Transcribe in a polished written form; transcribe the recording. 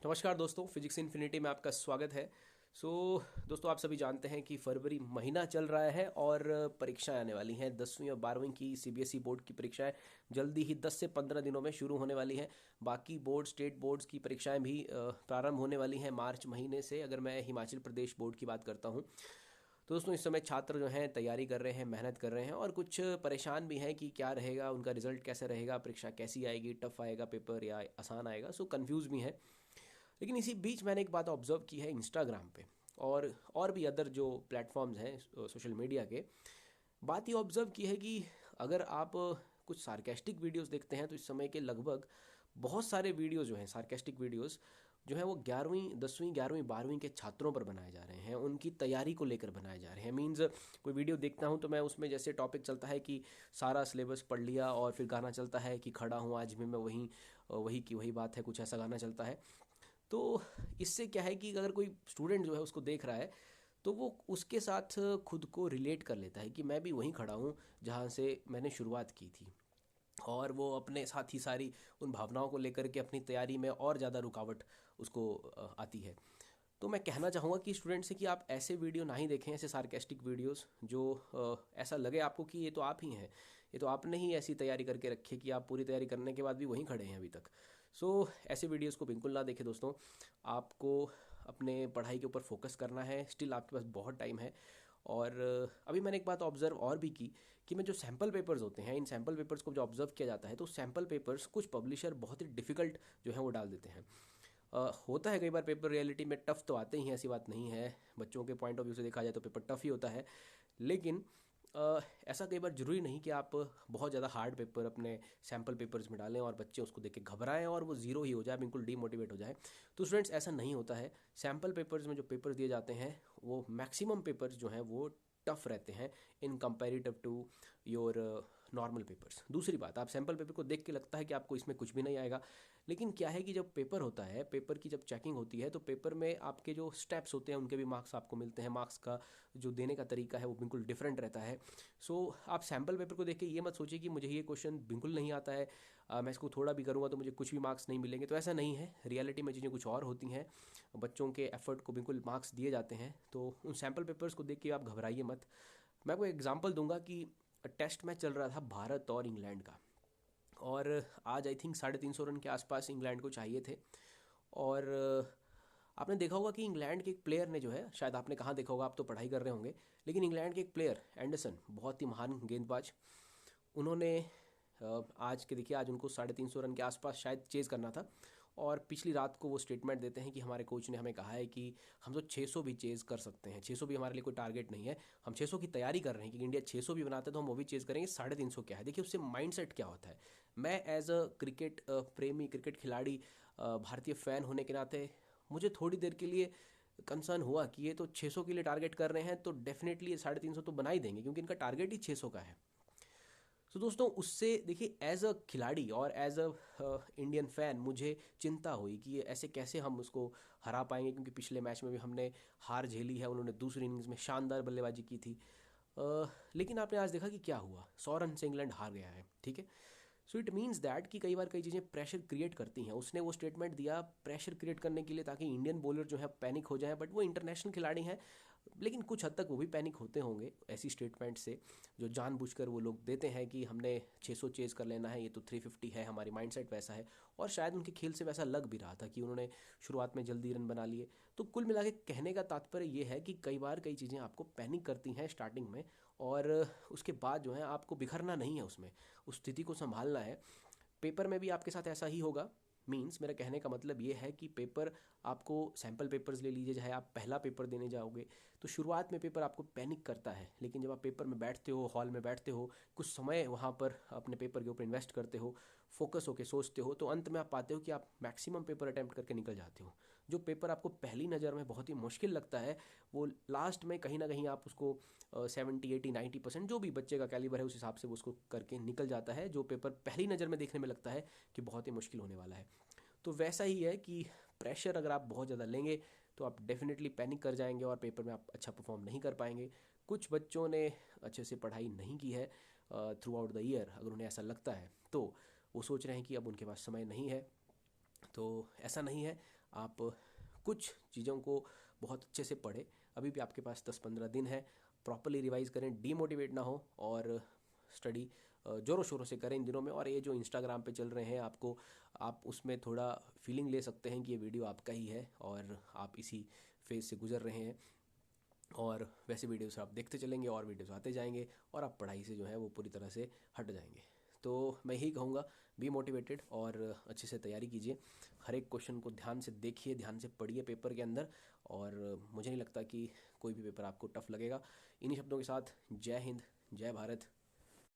नमस्कार दोस्तों, physics infinity में आपका स्वागत है। दोस्तों, आप सभी जानते हैं कि फरवरी महीना चल रहा है और परीक्षाएं आने वाली हैं। 10वीं और 12वीं की सीबीएसई बोर्ड की परीक्षाएं जल्दी ही 10 से 15 दिनों में शुरू होने वाली हैं। बाकी स्टेट बोर्ड्स की परीक्षाएं भी प्रारंभ होने वाली हैं मार्च महीने से। अगर मैं हिमाचल प्रदेश बोर्ड की बात करता हूँ तो दोस्तों, इस समय छात्र जो हैं तैयारी कर रहे हैं, मेहनत कर रहे हैं और कुछ परेशान भी हैं कि क्या रहेगा, उनका रिजल्ट कैसे रहेगा, परीक्षा कैसी आएगी, टफ आएगा पेपर या आसान आएगा। कंफ्यूज भी हैं। लेकिन इसी बीच मैंने एक बात ऑब्जर्व की है इंस्टाग्राम पे और भी अदर जो प्लेटफॉर्म्स हैं सोशल मीडिया के। बात ये ऑब्जर्व की है कि अगर आप कुछ सार्केस्टिक वीडियोस देखते हैं तो इस समय के लगभग बहुत सारे वीडियोस जो हैं, सार्केस्टिक वीडियोस जो हैं, वो 11वीं 10वीं 11वीं 12वीं के छात्रों पर बनाए जा रहे हैं, उनकी तैयारी को लेकर बनाए जा रहे हैं। मीन्स कोई वीडियो देखता हूँ तो मैं उसमें जैसे टॉपिक चलता है कि सारा सिलेबस पढ़ लिया और फिर गाना चलता है कि खड़ा हूँ आज भी मैं वहीं, वही की वही बात है, कुछ ऐसा गाना चलता है। तो इससे क्या है कि अगर कोई स्टूडेंट जो है उसको देख रहा है तो वो उसके साथ खुद को रिलेट कर लेता है कि मैं भी वहीं खड़ा हूँ जहाँ से मैंने शुरुआत की थी। और वो अपने साथ ही सारी उन भावनाओं को लेकर के अपनी तैयारी में और ज़्यादा रुकावट उसको आती है। तो मैं कहना चाहूँगा कि स्टूडेंट से कि आप ऐसे वीडियो ना ही देखें, ऐसे सार्केस्टिक वीडियोस जो ऐसा लगे आपको कि ये तो आप ही हैं, ये तो आपने ही ऐसी तैयारी करके रखी है कि आप पूरी तैयारी करने के बाद भी वहीं खड़े हैं अभी तक। ऐसे वीडियोस को बिल्कुल ना देखें दोस्तों। आपको अपने पढ़ाई के ऊपर फोकस करना है, स्टिल आपके पास बहुत टाइम है। और अभी मैंने एक बात ऑब्जर्व और भी की कि मैं जो सैम्पल पेपर्स होते हैं, इन सैम्पल पेपर्स को जो ऑब्जर्व किया जाता है तो सैम्पल पेपर्स कुछ पब्लिशर बहुत ही डिफ़िकल्ट जो है वो डाल देते हैं। होता है कई बार पेपर रियलिटी में टफ तो आते ही हैं, ऐसी बात नहीं है। बच्चों के पॉइंट ऑफ व्यू से देखा जाए तो पेपर टफ ही होता है। लेकिन ऐसा कई बार ज़रूरी नहीं कि आप बहुत ज़्यादा हार्ड पेपर अपने सैम्पल पेपर्स में डालें और बच्चे उसको देख के घबराएं और वो ज़ीरो ही हो जाए, बिल्कुल डीमोटिवेट हो जाए। तो स्टूडेंट्स, ऐसा नहीं होता है। सैम्पल पेपर्स में जो पेपर्स दिए जाते हैं वो मैक्सिमम पेपर्स जो हैं वो टफ रहते हैं in comparative to your normal papers. दूसरी बात, आप सैम्पल पेपर को देख के लगता है कि आपको इसमें कुछ भी नहीं आएगा, लेकिन क्या है कि जब पेपर होता है, पेपर की जब चेकिंग होती है तो पेपर में आपके जो स्टेप्स होते हैं उनके भी मार्क्स आपको मिलते हैं। मार्क्स का जो देने का तरीका है वो बिल्कुल डिफरेंट रहता है। आप सैम्पल पेपर को देख के ये मत सोचिए कि मुझे ये क्वेश्चन बिल्कुल नहीं आता है, मैं इसको थोड़ा भी करूँगा तो मुझे कुछ भी मार्क्स नहीं मिलेंगे। तो ऐसा नहीं है, रियलिटी में चीज़ें कुछ और होती हैं। बच्चों के एफर्ट को बिल्कुल मार्क्स दिए जाते हैं। तो उन सैम्पल पेपर्स को देख के आप घबराइए मत। मैं कोई एग्जांपल दूंगा कि टेस्ट मैच चल रहा था भारत और इंग्लैंड का, और आज आई थिंक 350 रन के आसपास इंग्लैंड को चाहिए थे। और आपने देखा होगा कि इंग्लैंड के एक प्लेयर ने जो है, शायद आपने कहाँ देखा होगा, आप तो पढ़ाई कर रहे होंगे, लेकिन इंग्लैंड के एक प्लेयर एंडरसन, बहुत ही महान गेंदबाज, उन्होंने आज के देखिए, आज उनको 350 रन के आसपास शायद चेज़ करना था। और पिछली रात को वो स्टेटमेंट देते हैं कि हमारे कोच ने हमें कहा है कि हम तो 600 भी चेज़ कर सकते हैं, 600 भी हमारे लिए कोई टारगेट नहीं है, हम 600 की तैयारी कर रहे हैं कि इंडिया 600 भी बनाते तो हम वो भी चेज़ करेंगे। 350 क्या है, देखिए उससे माइंडसेट क्या होता है। मैं एज अ क्रिकेट प्रेमी, क्रिकेट खिलाड़ी, भारतीय फ़ैन होने के नाते मुझे थोड़ी देर के लिए कंसर्न हुआ कि ये तो 600 के लिए टारगेट कर रहे हैं, तो डेफिनेटली ये 350 तो बना ही देंगे क्योंकि इनका टारगेट ही 600 का है। दोस्तों, उससे देखिए एज अ खिलाड़ी और एज अ इंडियन फैन मुझे चिंता हुई कि ये ऐसे कैसे हम उसको हरा पाएंगे, क्योंकि पिछले मैच में भी हमने हार झेली है। उन्होंने दूसरी इनिंग्स में शानदार बल्लेबाजी की थी। लेकिन आपने आज देखा कि क्या हुआ, 100 रन से इंग्लैंड हार गया है, ठीक है। इट मीन्स दैट कि कई बार कई चीज़ें प्रेशर क्रिएट करती हैं। उसने वो स्टेटमेंट दिया प्रेशर क्रिएट करने के लिए ताकि इंडियन बॉलर जो है पैनिक हो जाए, बट वो इंटरनेशनल खिलाड़ी हैं, लेकिन कुछ हद तक वो भी पैनिक होते होंगे ऐसी स्टेटमेंट से, जो जानबूझकर वो लोग देते हैं कि हमने 600 चेज़ कर लेना है, ये तो 350 है, हमारी माइंडसेट वैसा है। और शायद उनके खेल से वैसा लग भी रहा था कि उन्होंने शुरुआत में जल्दी रन बना लिए। तो कुल मिला के कहने का तात्पर्य ये है कि कई बार कई चीज़ें आपको पैनिक करती हैं स्टार्टिंग में, और उसके बाद जो है आपको बिखरना नहीं है, उसमें उस स्थिति को संभालना है। पेपर में भी आपके साथ ऐसा ही होगा। मीन्स मेरा कहने का मतलब ये है कि पेपर, आपको सैम्पल पेपर्स ले लीजिए, चाहे आप पहला पेपर देने जाओगे तो शुरुआत में पेपर आपको पैनिक करता है, लेकिन जब आप पेपर में बैठते हो, हॉल में बैठते हो, कुछ समय वहाँ पर अपने पेपर के ऊपर इन्वेस्ट करते हो, फोकस होकर सोचते हो, तो अंत में आप पाते हो कि आप मैक्सिमम पेपर अटैम्प्ट करके निकल जाते हो। जो पेपर आपको पहली नज़र में बहुत ही मुश्किल लगता है, वो लास्ट में कहीं ना कहीं आप उसको 70 80 90% जो भी बच्चे का कैलिबर है उस हिसाब से वो उसको करके निकल जाता है। जो पेपर पहली नज़र में देखने में लगता है कि बहुत ही मुश्किल होने वाला है, तो वैसा ही है कि प्रेशर अगर आप बहुत ज़्यादा लेंगे तो आप डेफिनेटली पैनिक कर जाएंगे और पेपर में आप अच्छा परफॉर्म नहीं कर पाएंगे। कुछ बच्चों ने अच्छे से पढ़ाई नहीं की है थ्रू आउट द ईयर, अगर उन्हें ऐसा लगता है तो वो सोच रहे हैं कि अब उनके पास समय नहीं है, तो ऐसा नहीं है, आप कुछ चीज़ों को बहुत अच्छे से पढ़ें, अभी भी आपके पास 10-15 दिन है, प्रॉपरली रिवाइज करें, डीमोटिवेट ना हो और स्टडी ज़ोरों शोरों से करें इन दिनों में। और ये जो इंस्टाग्राम पे चल रहे हैं, आपको आप उसमें थोड़ा फीलिंग ले सकते हैं कि ये वीडियो आपका ही है और आप इसी फेज से गुजर रहे हैं, और वैसे वीडियोस आप देखते चलेंगे और वीडियोस आते जाएंगे और आप पढ़ाई से जो है वो पूरी तरह से हट जाएंगे। तो मैं यही कहूँगा, बी मोटिवेटेड और अच्छे से तैयारी कीजिए, हर एक क्वेश्चन को ध्यान से देखिए, ध्यान से पढ़िए पेपर के अंदर, और मुझे नहीं लगता कि कोई भी पेपर आपको टफ लगेगा। इन्हीं शब्दों के साथ जय हिंद, जय भारत,